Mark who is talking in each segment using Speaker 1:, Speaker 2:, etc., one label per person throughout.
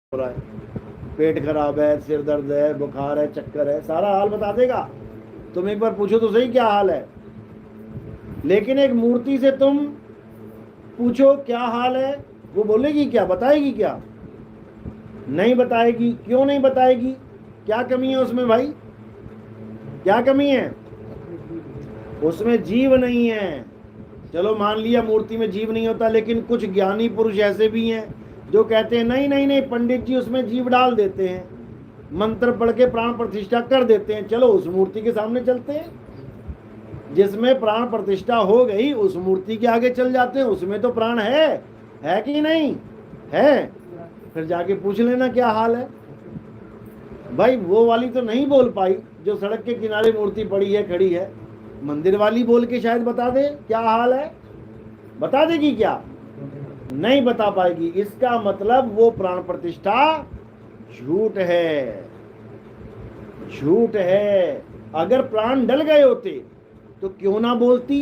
Speaker 1: हो रहा है, पेट खराब है, सिर दर्द है, बुखार है, चक्कर है, सारा हाल बता देगा। तुम एक बार पूछो तो सही क्या हाल है। लेकिन एक मूर्ति से तुम पूछो क्या हाल है, वो बोलेगी क्या, बताएगी क्या? नहीं बताएगी। क्यों नहीं बताएगी? क्या कमी है उसमें भाई? क्या कमी है? उसमें जीव नहीं है। चलो मान लिया मूर्ति में जीव नहीं होता, लेकिन कुछ ज्ञानी पुरुष ऐसे भी हैं जो कहते हैं नहीं नहीं नहीं, पंडित जी उसमें जीव डाल देते हैं, मंत्र पढ़ के प्राण प्रतिष्ठा कर देते हैं। चलो उस मूर्ति के सामने चलते हैं, जिसमें प्राण प्रतिष्ठा हो गई उस मूर्ति के आगे चल जाते हैं, उसमें तो प्राण है कि नहीं है? फिर जाके पूछ लेना क्या हाल है। भाई वो वाली तो नहीं बोल पाई जो सड़क के किनारे मूर्ति पड़ी है, खड़ी है। मंदिर वाली बोल के शायद बता दे क्या हाल है। बता देगी क्या? नहीं बता पाएगी। इसका मतलब वो प्राण प्रतिष्ठा झूठ है, झूठ है। अगर प्राण डल गए होते तो क्यों ना बोलती,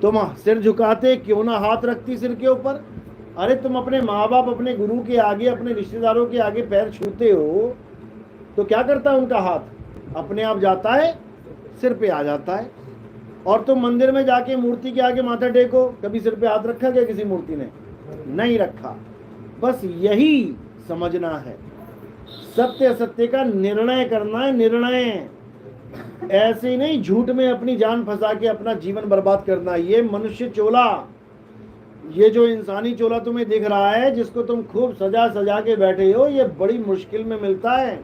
Speaker 1: तुम सिर झुकाते, क्यों ना हाथ रखती सिर के ऊपर। अरे तुम अपने माँ बाप, अपने गुरु के आगे, अपने रिश्तेदारों के आगे पैर छूते हो तो क्या करता है उनका हाथ? अपने आप जाता है, सिर पे आ जाता है। और तुम मंदिर में जाके मूर्ति के आगे माथा टेको, कभी सिर पे हाथ रखा क्या किसी मूर्ति ने? नहीं रखा। बस यही समझना है, सत्य असत्य का निर्णय करना है, निर्णय। ऐसे ही नहीं झूठ में अपनी जान फंसा के अपना जीवन बर्बाद करना। ये मनुष्य चोला, ये जो इंसानी चोला तुम्हें दिख रहा है, जिसको तुम खूब सजा सजा के बैठे हो, ये बड़ी मुश्किल में मिलता है।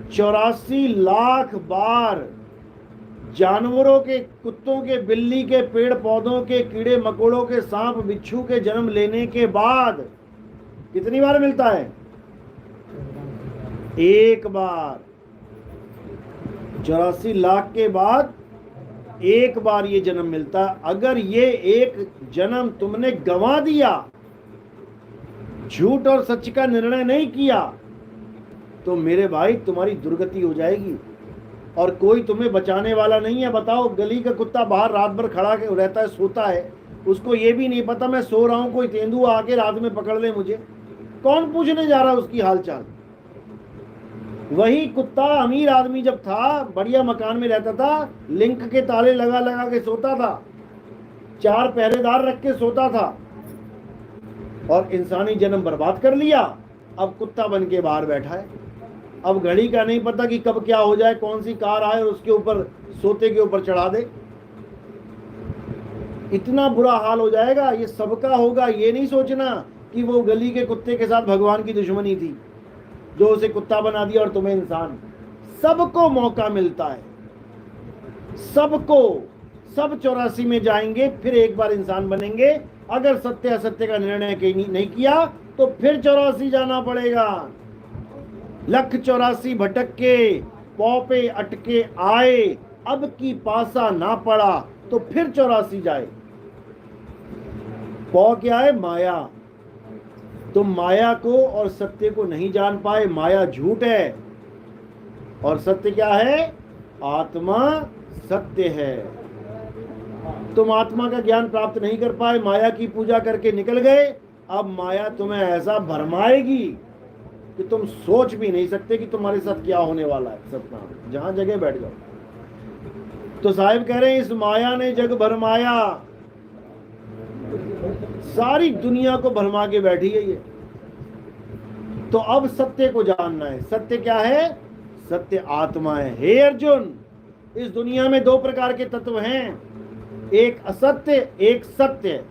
Speaker 1: 84 लाख बार जानवरों के, कुत्तों के, बिल्ली के, पेड़ पौधों के, कीड़े मकोड़ों के, सांप बिच्छू के जन्म लेने के बाद कितनी बार मिलता है? एक बार। 84 लाख के बाद एक बार ये जन्म मिलता। अगर ये एक जन्म तुमने गंवा दिया, झूठ और सच का निर्णय नहीं किया, तो मेरे भाई तुम्हारी दुर्गति हो जाएगी और कोई तुम्हें बचाने वाला नहीं है। बताओ, गली का कुत्ता बाहर रात भर खड़ा रहता है, सोता है, उसको ये भी नहीं पता मैं सो रहा हूं, कोई तेंदुआ आके रात में पकड़ ले मुझे, कौन पूछने जा रहा उसकी हालचाल? वही कुत्ता अमीर आदमी जब था, बढ़िया मकान में रहता था, लिंक के ताले लगा लगा के सोता था, 4 पहरेदार रख के सोता था, और इंसानी जन्म बर्बाद कर लिया। अब कुत्ता बन के बाहर बैठा है। अब घड़ी का नहीं पता कि कब क्या हो जाए, कौन सी कार आए और उसके ऊपर, सोते के ऊपर चढ़ा दे। इतना बुरा हाल हो जाएगा। ये सबका होगा, ये नहीं सोचना कि वो गली के कुत्ते के साथ भगवान की दुश्मनी थी जो उसे कुत्ता बना दिया और तुम्हें इंसान। सबको मौका मिलता है, सबको। सब 84 में जाएंगे, फिर एक बार इंसान बनेंगे। अगर सत्य असत्य का निर्णय नहीं किया तो फिर 84 जाना पड़ेगा। 1,84 भटक के पौ पे अटके आए, अब की पासा ना पड़ा तो फिर 84 जाए। पौ क्या है? माया। तुम माया को और सत्य को नहीं जान पाए। माया झूठ है और सत्य क्या है? आत्मा सत्य है। तुम आत्मा का ज्ञान प्राप्त नहीं कर पाए, माया की पूजा करके निकल गए। अब माया तुम्हें ऐसा भरमाएगी कि तुम सोच भी नहीं सकते कि तुम्हारे साथ क्या होने वाला है। सतनाम, जहां जगह बैठ जाओ। तो साहिब कह रहे हैं इस माया ने जग भरमाया, सारी दुनिया को भरमा के बैठी है ये। तो अब सत्य को जानना है। सत्य क्या है? सत्य आत्मा है। हे अर्जुन, इस दुनिया में 2 प्रकार के तत्व हैं, एक असत्य, एक सत्य।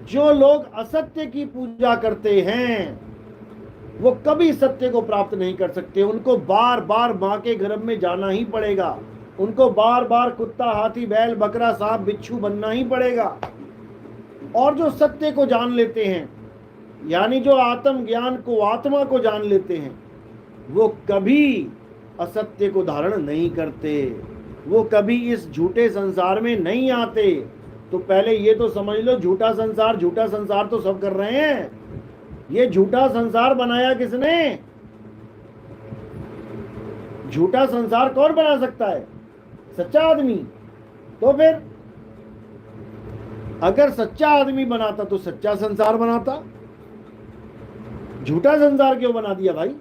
Speaker 1: जो लोग असत्य की पूजा करते हैं वो कभी सत्य को प्राप्त नहीं कर सकते। उनको बार बार मां के गर्भ में जाना ही पड़ेगा, उनको बार बार कुत्ता, हाथी, बैल, बकरा, सांप, बिच्छू बनना ही पड़ेगा। और जो सत्य को जान लेते हैं, यानी जो आत्म ज्ञान को, आत्मा को जान लेते हैं, वो कभी असत्य को धारण नहीं करते, वो कभी इस झूठे संसार में नहीं आते। तो पहले ये तो समझ लो, झूठा संसार तो सब कर रहे हैं। ये झूठा संसार बनाया किसने? झूठा संसार कौन बना सकता है? सच्चा आदमी। तो फिर अगर सच्चा आदमी बनाता तो सच्चा संसार बनाता। झूठा संसार क्यों बना दिया भाई?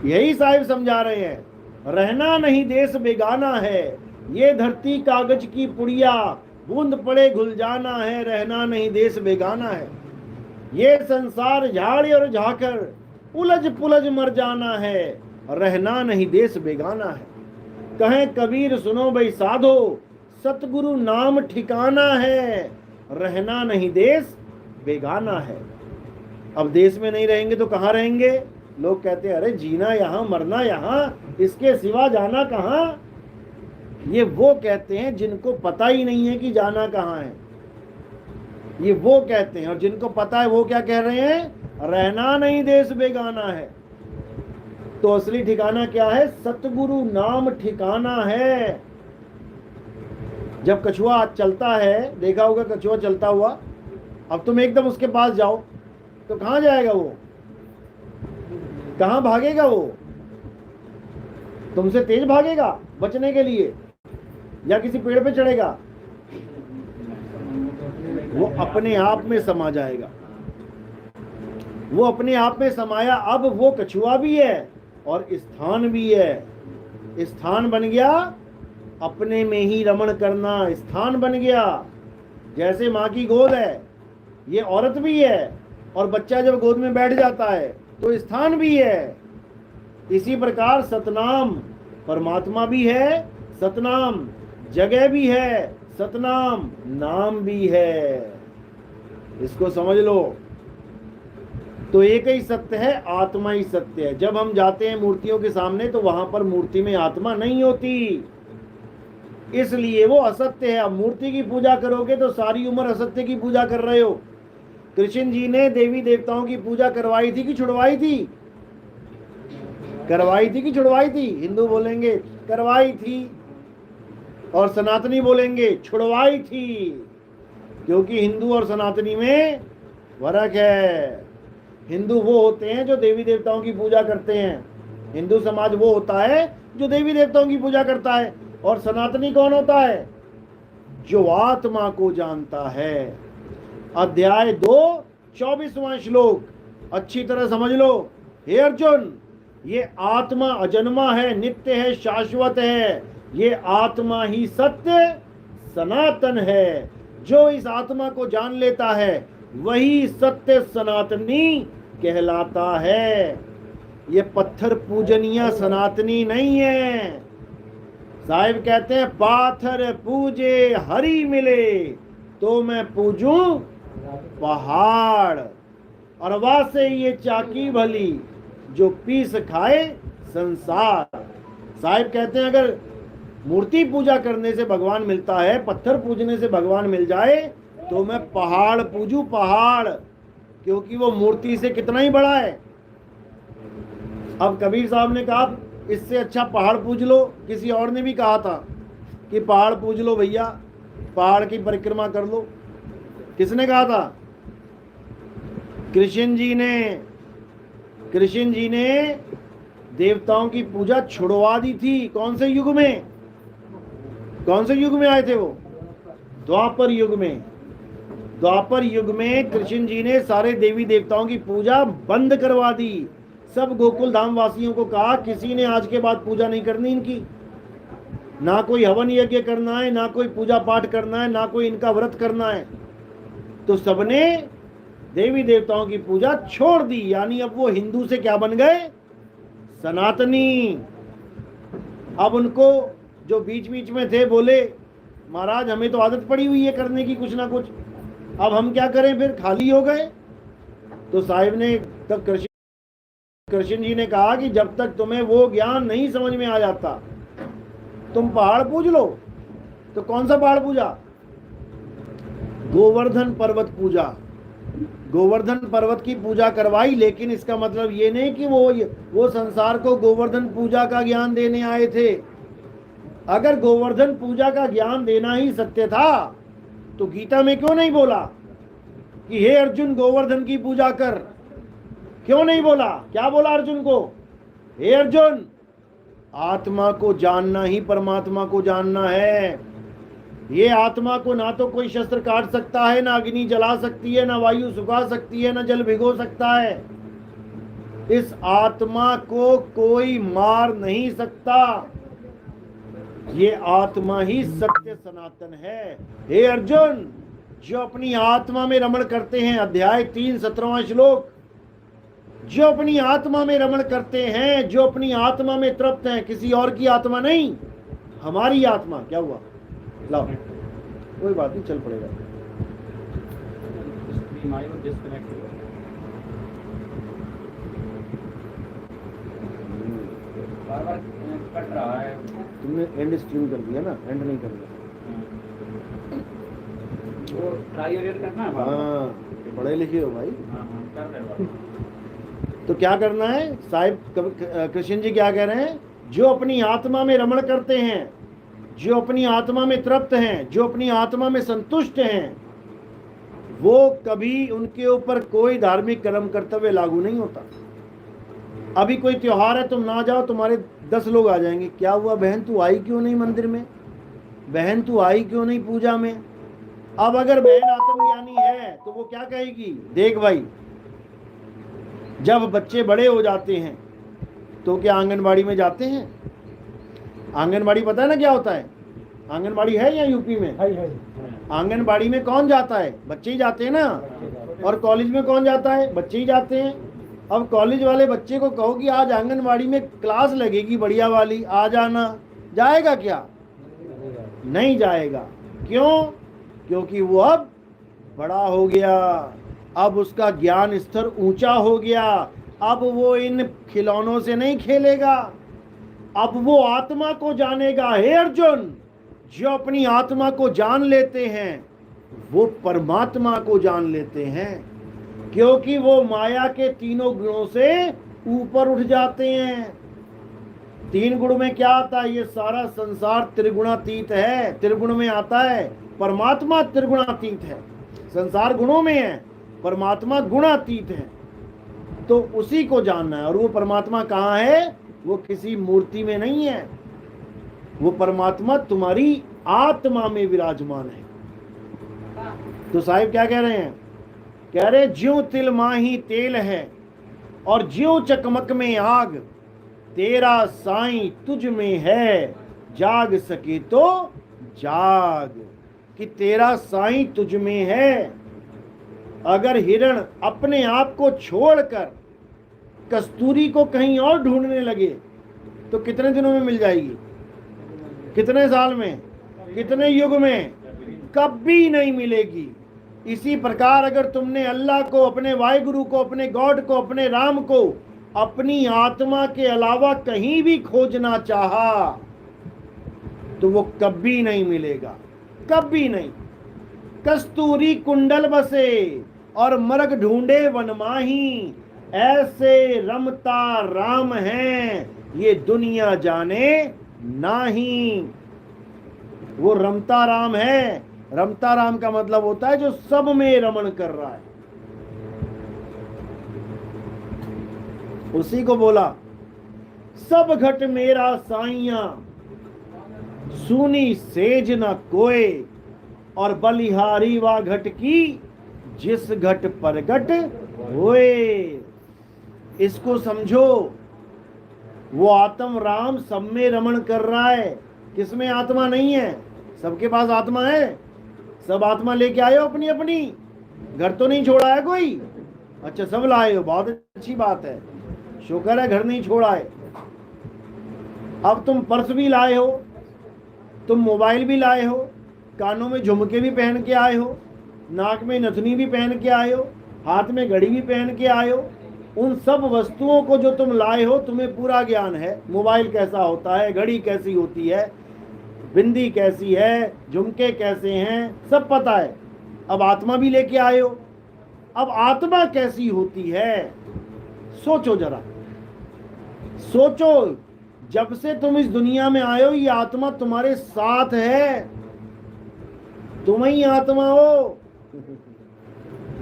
Speaker 1: यही साहिब समझा रहे हैं, रहना नहीं देश बेगाना है, ये धरती कागज की पुड़िया, बूंद पड़े घुल जाना है, रहना नहीं देश बेगाना है, ये संसार झाड़ और झाकर उलझ पुलझ मर जाना है, रहना नहीं देश बेगाना है। कहें कबीर सुनो भाई साधो, सतगुरु नाम ठिकाना है, रहना नहीं देश बेगाना है। अब देश में नहीं रहेंगे तो कहाँ रहेंगे? लोग कहते हैं अरे जीना यहाँ मरना यहाँ, इसके सिवा जाना कहाँ। ये वो कहते हैं जिनको पता ही नहीं है कि जाना कहाँ है, ये वो कहते हैं। और जिनको पता है वो क्या कह रहे हैं? रहना नहीं देश बेगाना है। तो असली ठिकाना क्या है? सतगुरु नाम ठिकाना है। जब कछुआ चलता है, देखा होगा कछुआ चलता हुआ, अब तुम एकदम उसके पास जाओ तो कहाँ जाएगा वो? कहाँ भागेगा वो? तुमसे तेज भागेगा बचने के लिए, या किसी पेड़ पे चढ़ेगा? वो अपने आप में समा जाएगा। वो अपने आप में समाया। अब वो कछुआ भी है और स्थान भी है। स्थान बन गया, अपने में ही रमण करना स्थान बन गया। जैसे माँ की गोद है, ये औरत भी है, और बच्चा जब गोद में बैठ जाता है तो स्थान भी है। इसी प्रकार सतनाम परमात्मा भी है, सतनाम जगह भी है, सतनाम नाम भी है। इसको समझ लो। तो एक ही सत्य है, आत्मा ही सत्य है। जब हम जाते हैं मूर्तियों के सामने तो वहां पर मूर्ति में आत्मा नहीं होती, इसलिए वो असत्य है। अब मूर्ति की पूजा करोगे तो सारी उम्र असत्य की पूजा कर रहे हो। कृष्ण जी ने देवी देवताओं की पूजा करवाई थी कि छुड़वाई थी? करवाई थी कि छुड़वाई थी? हिंदू बोलेंगे करवाई थी, और सनातनी बोलेंगे छुड़वाई थी, क्योंकि हिंदू और सनातनी में फर्क है। हिंदू वो होते हैं जो देवी देवताओं की पूजा करते हैं, हिंदू समाज वो होता है जो देवी देवताओं की पूजा करता है। और सनातनी कौन होता है? जो आत्मा को जानता है। अध्याय 2 24वां श्लोक अच्छी तरह समझ लो। हे अर्जुन, ये आत्मा अजन्मा है, नित्य है, शाश्वत है। ये आत्मा ही सत्य सनातन है। जो इस आत्मा को जान लेता है वही सत्य सनातनी कहलाता है। ये पत्थर पूजनिया सनातनी नहीं है। साहिब कहते हैं पाथर पूजे हरि मिले, तो मैं पूजूं पहाड़। और वासे ये चाकी भली, जो पीस खाए संसार। साहिब कहते हैं अगर मूर्ति पूजा करने से भगवान मिलता है, पत्थर पूजने से भगवान मिल जाए, तो मैं पहाड़ पूजूं पहाड़, क्योंकि वो मूर्ति से कितना ही बड़ा है। अब कबीर साहब ने कहा इससे अच्छा पहाड़ पूज लो। किसी और ने भी कहा था कि पहाड़ पूज लो भैया, पहाड़ की परिक्रमा कर लो। किसने कहा था? कृष्ण जी ने। कृष्ण जी ने देवताओं की पूजा छुड़वा दी थी। कौन से युग में? कौन से युग में आए थे वो? द्वापर युग में। द्वापर युग में कृष्ण जी ने सारे देवी देवताओं की पूजा बंद करवा दी। सब गोकुल धाम वासियों को कहा किसी ने आज के बाद पूजा नहीं करनी इनकी, ना कोई हवन यज्ञ करना है, ना कोई पूजा पाठ करना है, ना कोई इनका व्रत करना है। तो सबने देवी देवताओं की पूजा छोड़ दी। यानी अब वो हिंदू से क्या बन गए? सनातनी। अब उनको जो बीच बीच में थे बोले महाराज हमें तो आदत पड़ी हुई है करने की कुछ ना कुछ, अब हम क्या करें? फिर खाली हो गए। तो साहिब ने तब कृष्ण जी ने कहा कि जब तक तुम्हें वो ज्ञान नहीं समझ में आ जाता तुम पहाड़ पूज लो। तो कौन सा पहाड़ पूजा? गोवर्धन पर्वत पूजा। गोवर्धन पर्वत की पूजा करवाई, लेकिन इसका मतलब ये नहीं कि वो संसार को गोवर्धन पूजा का ज्ञान देने आए थे। अगर गोवर्धन पूजा का ज्ञान देना ही सत्य था तो गीता में क्यों नहीं बोला कि हे अर्जुन गोवर्धन की पूजा कर? क्यों नहीं बोला? क्या बोला अर्जुन को? हे अर्जुन, आत्मा को जानना ही परमात्मा को जानना है। ये आत्मा को ना तो कोई शस्त्र काट सकता है, ना अग्नि जला सकती है, ना वायु सुखा सकती है, ना जल भिगो सकता है। इस आत्मा को कोई मार नहीं सकता। ये आत्मा ही सत्य सनातन है। हे अर्जुन, जो अपनी आत्मा में रमण करते हैं, अध्याय 3 17वां श्लोक, जो अपनी आत्मा में रमण करते हैं, जो अपनी आत्मा में तृप्त हैं, किसी और की आत्मा नहीं, हमारी आत्मा। क्या हुआ? लाओ, कोई बात नहीं, चल पड़ेगा।
Speaker 2: कट रहा है।
Speaker 1: तुमने एंड स्ट्रीम कर दिया ना, एंड नहीं कर दिया।
Speaker 2: वो ट्राई करना है।
Speaker 1: हाँ, पढ़े लिखे हो भाई।
Speaker 2: कर रहे हो।
Speaker 1: तो क्या करना है साहिब? कृष्ण जी क्या कह रहे हैं? जो अपनी आत्मा में रमण करते हैं, जो अपनी आत्मा में तृप्त हैं, जो अपनी आत्मा में संतुष्ट हैं, वो कभी उनके ऊपर कोई धार्मिक कर्म कर्तव्य लागू नहीं होता। अभी कोई त्योहार है, तुम ना जाओ, तुम्हारे 10 लोग आ जाएंगे। क्या हुआ बहन, तू आई क्यों नहीं मंदिर में? बहन तू आई क्यों नहीं पूजा में? अब अगर बहन आत्मज्ञानी है तो वो क्या कहेगी? देख भाई, जब बच्चे बड़े हो जाते हैं तो क्या आंगनबाड़ी में जाते हैं? आंगनबाड़ी पता है ना क्या होता है? आंगनबाड़ी है या यूपी में? आंगनबाड़ी में कौन जाता है? बच्चे ही जाते हैं ना। और कॉलेज में कौन जाता है? बच्चे ही जाते हैं। अब कॉलेज वाले बच्चे को कहो कि आज आंगनबाड़ी में क्लास लगेगी बढ़िया वाली, आ जाना, जाएगा क्या? नहीं जाएगा। क्यों? क्योंकि वो अब बड़ा हो गया, अब उसका ज्ञान स्तर ऊंचा हो गया, अब वो इन खिलौनों से नहीं खेलेगा, अब वो आत्मा को जानेगा। हे अर्जुन, जो अपनी आत्मा को जान लेते हैं वो परमात्मा को जान लेते हैं, क्योंकि वो माया के तीनों गुणों से ऊपर उठ जाते हैं। 3 गुण में क्या आता है? ये सारा संसार त्रिगुणातीत है, त्रिगुण में आता है। परमात्मा त्रिगुणातीत है, संसार गुणों में है, परमात्मा गुणातीत है। तो उसी को जानना है। और वो परमात्मा कहाँ है? वो किसी मूर्ति में नहीं है, वो परमात्मा तुम्हारी आत्मा में विराजमान है। तो साहिब क्या कह रहे हैं? कह रहे ज्यों तिल माही तेल है और ज्यों चकमक में आग, तेरा साईं तुझ में है, जाग सके तो जाग। कि तेरा साईं तुझ में है। अगर हिरण अपने आप को छोड़कर कस्तूरी को कहीं और ढूंढने लगे तो कितने दिनों में मिल जाएगी? कितने साल में? कितने युग में? कभी नहीं मिलेगी। इसी प्रकार अगर तुमने अल्लाह को, अपने वाहिगुरु को, अपने गॉड को, अपने राम को अपनी आत्मा के अलावा कहीं भी खोजना चाहा तो वो कभी नहीं मिलेगा, कभी नहीं। कस्तूरी कुंडल बसे और मर्ग ढूंढे वनमाही, ऐसे रमता राम हैं ये दुनिया जाने नाही। वो रमता राम है। रमता राम का मतलब होता है जो सब में रमण कर रहा है। उसी को बोला सब घट मेरा साइया, सुनी सेज न कोय, और बलिहारी वा घट की जिस घट परगट होए। इसको समझो, वो आत्म राम सब में रमण कर रहा है। किसमें आत्मा नहीं है? सबके पास आत्मा है। सब आत्मा लेके आए हो अपनी अपनी। घर तो नहीं छोड़ा है कोई? अच्छा, सब लाए हो, बहुत अच्छी बात है, शुक्र है घर नहीं छोड़ा है। अब तुम पर्स भी लाए हो, तुम मोबाइल भी लाए हो, कानों में झुमके भी पहन के आए हो, नाक में नथनी भी पहन के आए हो, हाथ में घड़ी भी पहन के आए हो। उन सब वस्तुओं को जो तुम लाए हो तुम्हें पूरा ज्ञान है। मोबाइल कैसा होता है, घड़ी कैसी होती है, बिंदी कैसी है, झुमके कैसे हैं, सब पता है। अब आत्मा भी लेके आए हो। अब आत्मा कैसी होती है सोचो जरा, सोचो। जब से तुम इस दुनिया में आए हो ये आत्मा तुम्हारे साथ है, तुम ही आत्मा हो।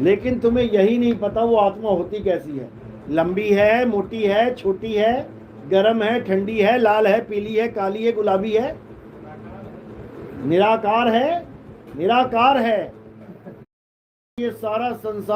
Speaker 1: लेकिन तुम्हें यही नहीं पता वो आत्मा होती कैसी है। लंबी है, मोटी है, छोटी है, गर्म है, ठंडी है, लाल है, पीली है, काली है, गुलाबी है। निराकार है, निराकार है। ये सारा संसार